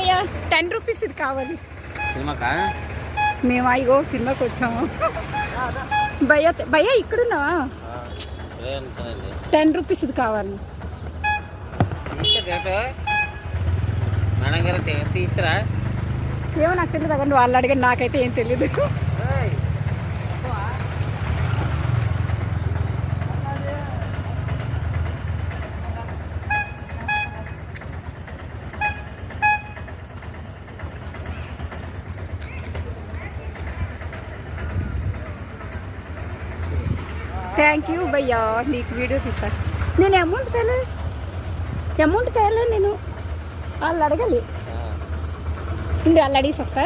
భయ్యా 10 రూపీస్ ఇది కావాలి సినిమాకా మేము అయ్యో సినిమాకి వచ్చాము భయ్యా భయ్యా ఇక్కడున్నావా 10 రూపీస్ ఇది కావాలి తీసుకురా ఏమో నాకు తెలియదు అక్కడ వాళ్ళు అడిగారు నాకైతే ఏం తెలియదు థ్యాంక్ యూ భయ్యా నీకు వీడియో తీసా నేను అమౌంట్ తేలే నేను వాళ్ళు అడగాలి వాళ్ళు అడిగేసి వస్తా